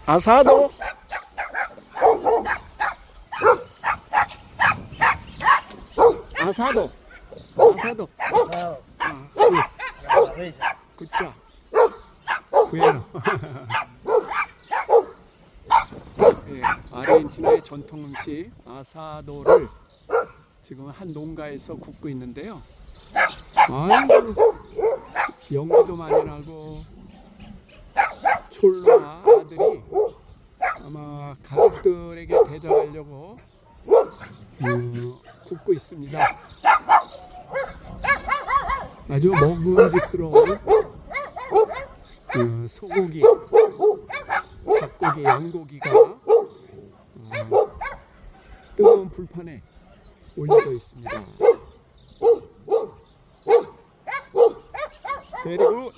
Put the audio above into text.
아사도. 아사도. 아사도. 굿자. 구해요. 예, 아르헨티나의 전통 음식 아사도를 지금 한 농가에서 굽고 있는데요. 아이고, 연기도 많이 나고 촐로나 아들이 아마 가족들에게 대접하려고 굽고 있습니다. 아주 먹음직스러운 소고기, 닭고기, 양고기가 뜨거운 불판에 올려져 있습니다. Very good.